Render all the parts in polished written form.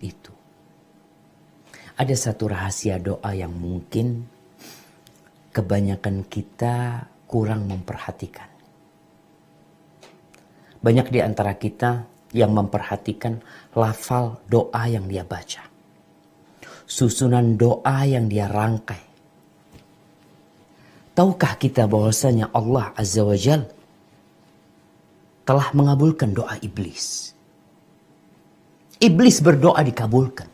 itu. Ada satu rahasia doa yang mungkin kebanyakan kita kurang memperhatikan. Banyak di antara kita yang memperhatikan lafal doa yang dia baca, susunan doa yang dia rangkai. Tahukah kita bahwasanya Allah Azza wa Jal telah mengabulkan doa iblis? Iblis berdoa dikabulkan.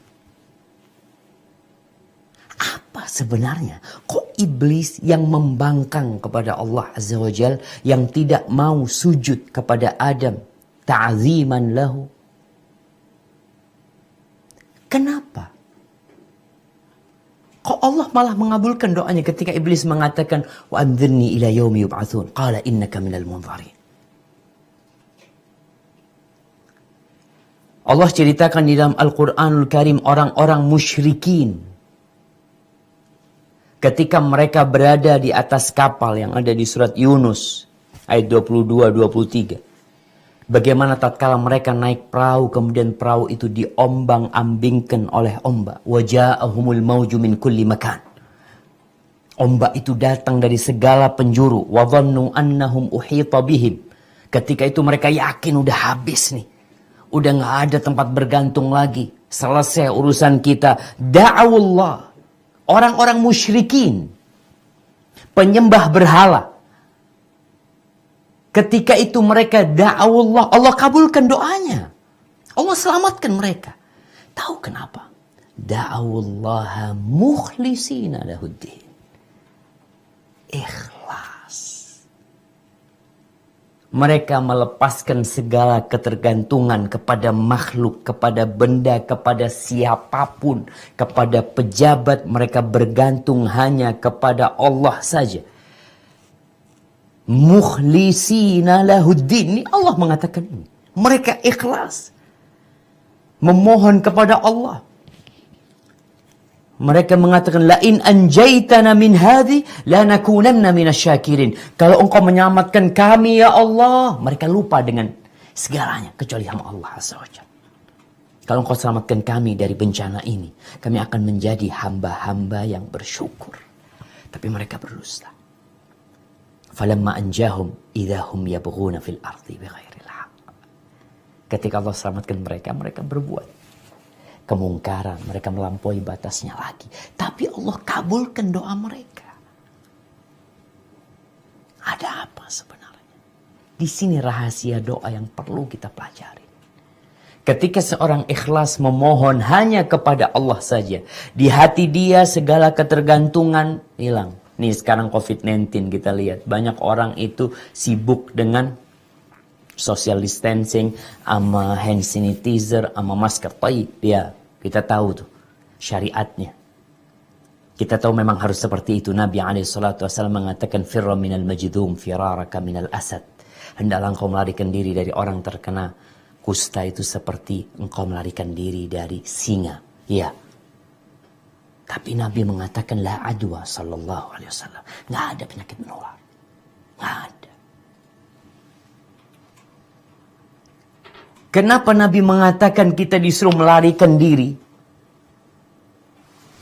Apa sebenarnya? Kok iblis yang membangkang kepada Allah Azza wa Jal, yang tidak mau sujud kepada Adam ta'ziman lahu? Kenapa? Kok Allah malah mengabulkan doanya ketika iblis mengatakan wa anzirni ila yaumi yub'atsun qala innaka minal munzirin. Allah ceritakan di dalam Al-Qur'anul Karim orang-orang musyrikin ketika mereka berada di atas kapal yang ada di surat Yunus ayat 22-23. Bagaimana tatkala mereka naik perahu, kemudian perahu itu diombang-ambingkan oleh ombak. Waja'ahumul mauju min kulli makan. Ombak itu datang dari segala penjuru. Wa dhannu annahum uhita bihim. Ketika itu mereka yakin udah habis nih. Udah gak ada tempat bergantung lagi. Selesai urusan kita. Da'awullah. Orang-orang musyrikin, penyembah berhala. Ketika itu mereka da'awullah, Allah kabulkan doanya. Allah selamatkan mereka. Tahu kenapa? Da'awullaha mukhlisina lahuddin. Ikhlas. Mereka melepaskan segala ketergantungan kepada makhluk, kepada benda, kepada siapapun, kepada pejabat. Mereka bergantung hanya kepada Allah saja. Mukhlisina lahuddin. Ini Allah mengatakan ini. Mereka ikhlas memohon kepada Allah. Mereka mengatakan la in anjaitana min hadhi lanakunanna minasyakirin. Kalau engkau menyelamatkan kami ya Allah, mereka lupa dengan segalanya kecuali hamba Allah Azza wa Jalla. Kalau engkau selamatkan kami dari bencana ini, kami akan menjadi hamba-hamba yang bersyukur. Tapi mereka berdusta. Falamma anjahum idahum yabghuna fil ardi bighairil haqq. Ketika Allah selamatkan mereka, mereka berbuat kemungkaran, mereka melampaui batasnya lagi. Tapi Allah kabulkan doa mereka. Ada apa sebenarnya? Di sini rahasia doa yang perlu kita pelajari. Ketika seorang ikhlas memohon hanya kepada Allah saja, di hati dia segala ketergantungan hilang. Nih sekarang COVID-19 kita lihat. Banyak orang itu sibuk dengan social distancing, sama hand sanitizer, sama masker. Ya, kita tahu tuh syariatnya. Kita tahu memang harus seperti itu. Nabi SAW mengatakan, firra minal majdum, firaraka minal asad. Hendaklah engkau melarikan diri dari orang terkena kusta itu seperti engkau melarikan diri dari singa. Ya. Tapi Nabi mengatakan la adwa sallallahu alaihi wasallam. Nggak ada penyakit menular. Nggak ada. Kenapa Nabi mengatakan kita disuruh melarikan diri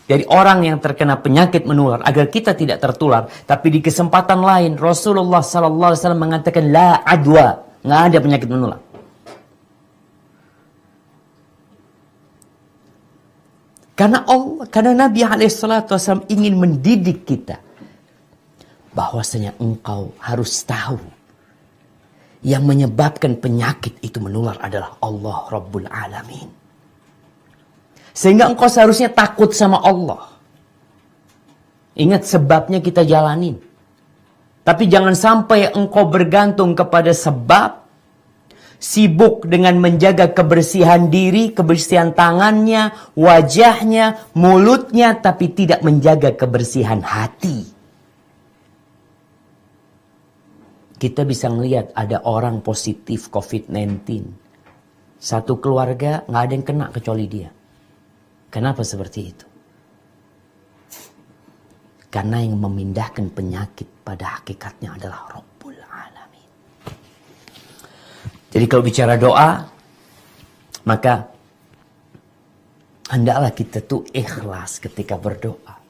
dari orang yang terkena penyakit menular agar kita tidak tertular? Tapi di kesempatan lain Rasulullah sallallahu alaihi wasallam mengatakan la adwa. Nggak ada penyakit menular. Karena Nabi SAW ingin mendidik kita bahwasanya engkau harus tahu yang menyebabkan penyakit itu menular adalah Allah Rabbul Alamin. Sehingga engkau seharusnya takut sama Allah. Ingat sebabnya kita jalanin. Tapi jangan sampai engkau bergantung kepada sebab, sibuk dengan menjaga kebersihan diri, kebersihan tangannya, wajahnya, mulutnya, tapi tidak menjaga kebersihan hati. Kita bisa melihat ada orang positif COVID-19. Satu keluarga nggak ada yang kena kecuali dia. Kenapa seperti itu? Karena yang memindahkan penyakit pada hakikatnya adalah Rabbul Alamin. Jadi kalau bicara doa, maka Hendaklah kita tuh ikhlas ketika berdoa.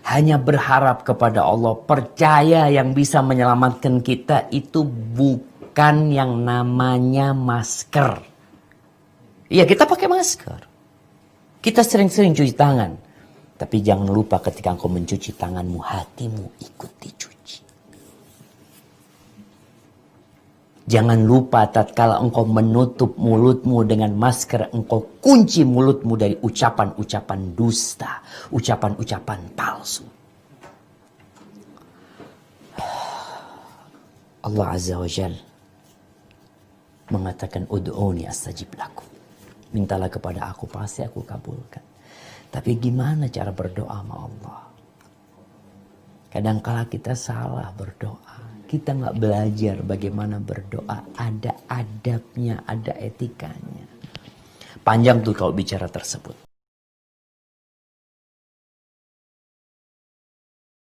Hanya berharap kepada Allah, percaya yang bisa menyelamatkan kita itu bukan yang namanya masker. Iya, kita pakai masker. Kita sering-sering cuci tangan. Tapi jangan lupa ketika engkau mencuci tanganmu, hatimu ikut dicuci. Jangan lupa tatkala engkau menutup mulutmu dengan masker, engkau kunci mulutmu dari ucapan-ucapan dusta, ucapan-ucapan palsu. Allah Azza wa Jal mengatakan, ud'uni astajib lakum. Mintalah kepada aku, pasti aku kabulkan. Tapi gimana cara berdoa sama Allah? Kadangkala kita salah berdoa. Kita nggak belajar bagaimana berdoa. Ada adabnya, ada etikanya. Panjang tuh kalau bicara tersebut.